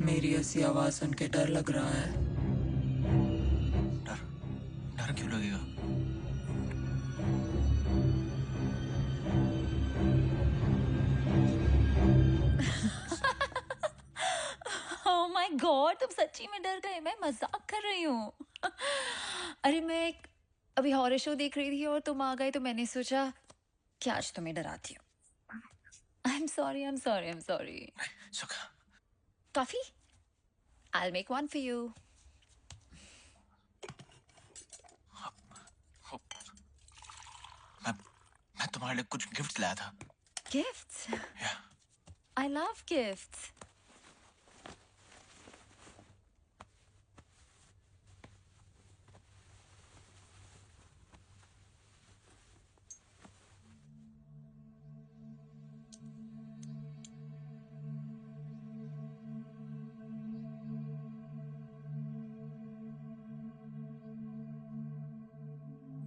मेरी ऐसी आवाज सुन के डर लग रहा है। डर? डर क्यों लगेगा? ओह माय गॉड, तुम सच्ची में डर गए? मैं मजाक कर रही हूँ। अरे मैं अभी हॉरर शो देख रही थी और तुम आ गए तो मैंने सोचा कि आज तुम्हें डराती हूँ। I am sorry, I am sorry, I am sorry. सुखा, coffee? I'll make one for you. मैं तुम्हारे लिए कुछ गिफ्ट लाया था। Gifts? Yeah. I love gifts.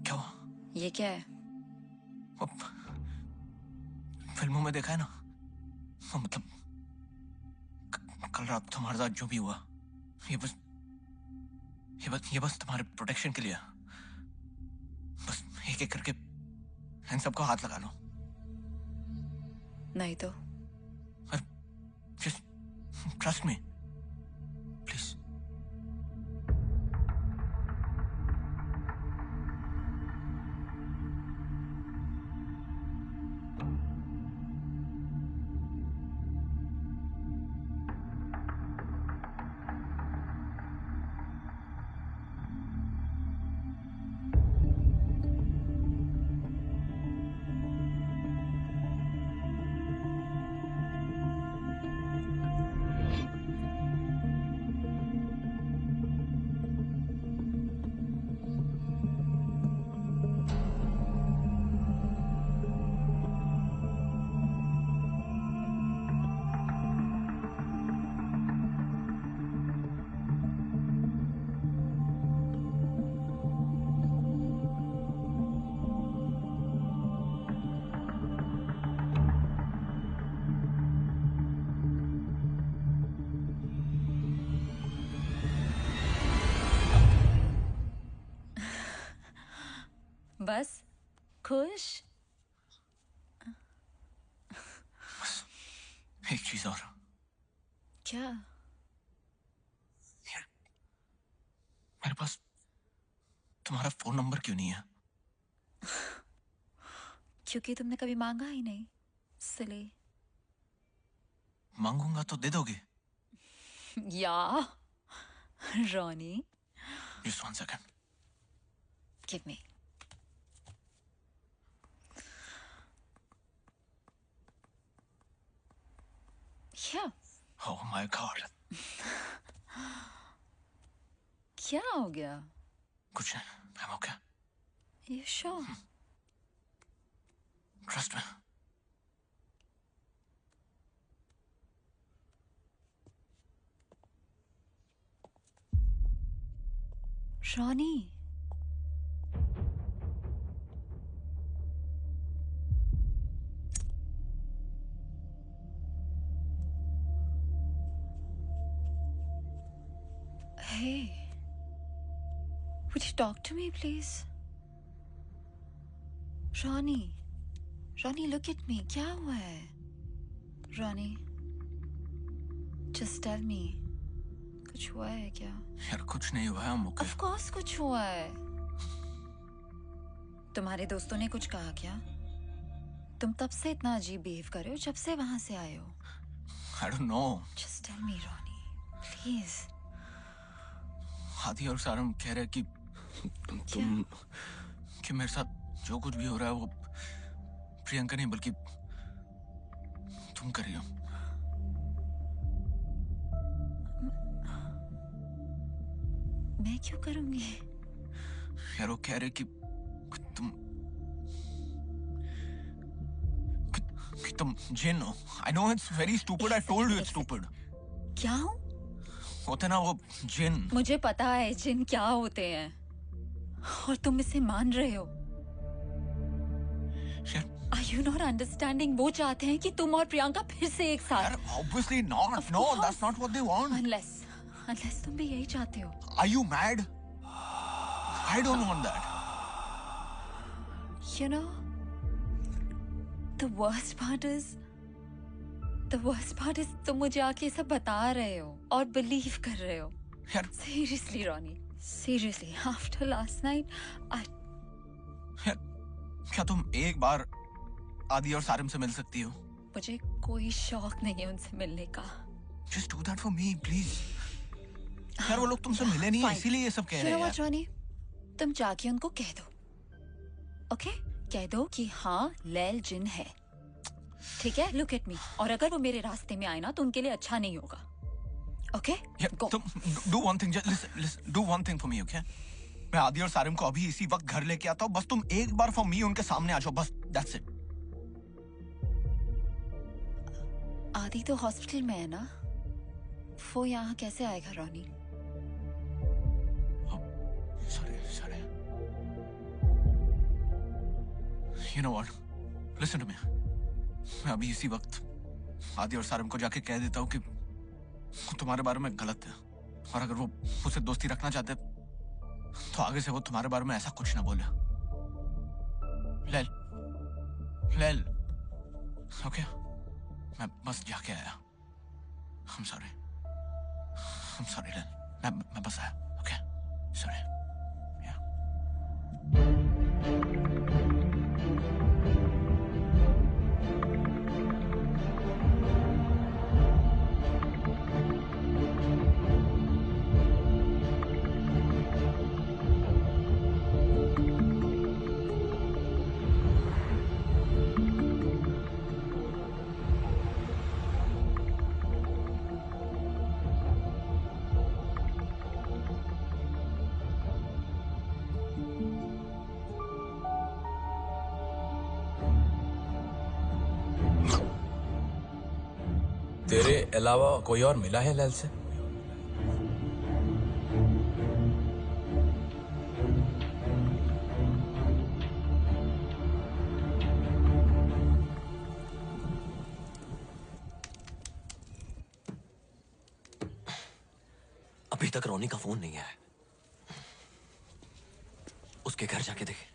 क्या? ये क्या है? वो फिल्मों में देखा है ना, वो मतलब कल रात तुम्हारे साथ जो भी हुआ, ये बस तुम्हारे प्रोटेक्शन के लिए। बस एक एक करके इन सबको हाथ लगा लो। नहीं तो जस्ट ट्रस्ट मी प्लीज। बस खुश? एक चीज और। क्या? मेरे पास तुम्हारा फोन नंबर क्यों नहीं है? क्योंकि तुमने कभी मांगा ही नहीं, इसलिए। मांगूंगा तो दे दोगे? या Ronnie, just one second. Give me. क्या? Oh my god. क्या हो गया? कुछ नहीं, I'm okay. You sure? Trust me. Ronnie, hey, would you talk to me, please? Ronnie, Ronnie, look at me. क्या हुआ है? Ronnie, just tell me. कुछ हुआ है क्या? यार कुछ नहीं हुआ है, I'm okay. Of course कुछ हुआ है। तुम्हारे दोस्तों ने कुछ कहा क्या? तुम तब से इतना अजीब बिहेव कर रहे हो जब से वहां से आए हो। I don't know. Just tell me, Ronnie, please. Hadi और सारम कह रहे कि तुम कि मेरे साथ जो कुछ भी हो रहा है वो प्रियंका नहीं बल्कि तुम कर रही हो। मैं क्यों करूंगी? यार वो कह रहे कि तुम जिन हो। I know it's very stupid. I told you it's stupid. क्या हूँ? होते ना वो जिन। मुझे पता है जिन क्या होते हैं और तुम इसे मान रहे हो। यार Are you not understanding? वो चाहते हैं कि तुम और प्रियंका फिर से एक साथ. यार, obviously not. Of No, course. that's not what they want. Unless तुम भी यही चाहते हो. Are you mad? I don't want that. You know, the worst part is तुम मुझे आके सब बता रहे हो और बिलीव कर रहे हो. यार, Seriously, Ronnie. Seriously, after last night, यार, क्या तुम एक बार आदि और सारिम से मिल सकती हो? मुझे कोई शौक नहीं है उनसे मिलने का. Just do that for me, please. यार, वो लोग तुमसे मिले नहीं, Fine. इसीलिए ये सब कह You रहे know हैं what, Ronnie? तुम जाके उनको कह दो. Okay? कह दो कि हाँ, लैल जिन है. ठीक है? Look at me. और अगर वो मेरे रास्ते में आए ना, तो उनके लिए अच्छा नहीं होगा. Okay? यार, Go. तुम do one thing, just listen, do one thing for me, okay? मैं आदि और सारिम को अभी इसी वक्त घर लेके आता हूँ. बस तुम एक बार for me उनके सामने आ जाओ, बस. That's it. आदि तो हॉस्पिटल में है ना? वो यहाँ कैसे आएगा, Ronnie? Sorry. You know what? Listen to me. मैं अभी इसी वक्त आदि और सारिम को जाके कह देता हूँ कि वो तुम्हारे बारे में गलत है, और अगर वो मुझसे दोस्ती रखना चाहते तो आगे से वो तुम्हारे बारे में ऐसा कुछ ना बोले. लैल, ओके? मैं बस जाके आया. I'm sorry, लैल. मैं बस आया. ओके? Sorry. तेरे अलावा कोई और मिला है लैल से? अभी तक रोनी का फोन नहीं आया. उसके घर जाके देखे.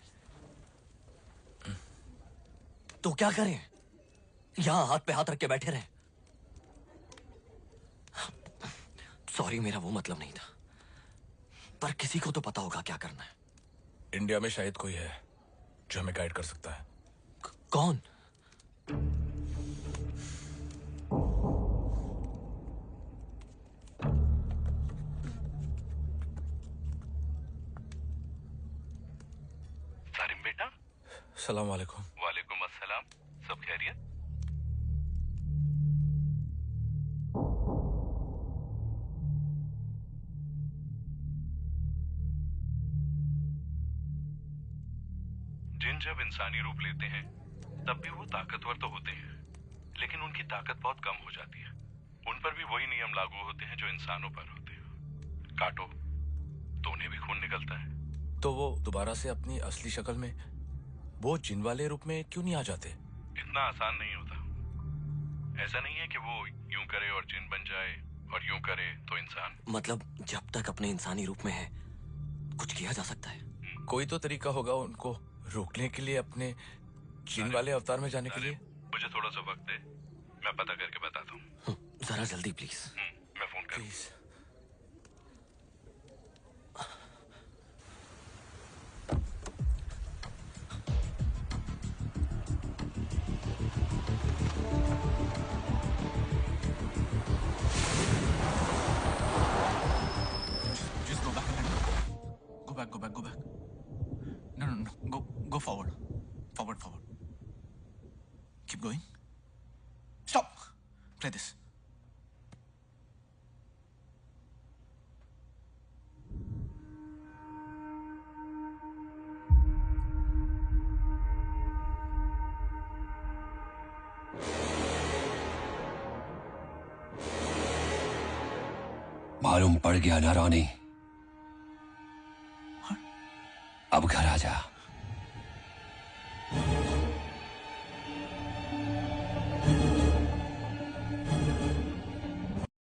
तो क्या करें? यहां हाथ पे हाथ रख के बैठे रहे? सॉरी, मेरा वो मतलब नहीं था, पर किसी को तो पता होगा क्या करना है. इंडिया में शायद कोई है जो हमें गाइड कर सकता है. कौन? सारिम बेटा. सलाम वालेकुम. वालेकुम अस्सलाम. सब खैरियत? जिन जब इंसानी रूप लेते हैं तब भी वो ताकतवर तो होते हैं, लेकिन उनकी ताकत बहुत कम हो जाती है. उन पर भी वही नियम लागू होते हैं जो इंसानों पर होते हैं. काटो तो उन्हें भी खून निकलता है. तो वो दोबारा से अपनी असली शक्ल में, वो जिन वाले रूप में क्यों नहीं आ जाते? इतना आसान नहीं होता. ऐसा नहीं है कि वो यूं करे और जिन बन जाए और यूं करे तो इंसान. मतलब जब तक अपने इंसानी रूप में है कुछ किया जा सकता है. कोई तो तरीका होगा उनको रोकने के लिए, अपने जिन वाले अवतार में जाने के लिए. मुझे थोड़ा सा वक्त दे, मैं पता करके बताता हूँ. जरा जल्दी प्लीज. मैं फोन कर. Please. Just go back. Go back. No. Go forward. Forward. Keep going. Stop. Play this. मालूम पड़ गया ना रोनी? अब घर आ जा.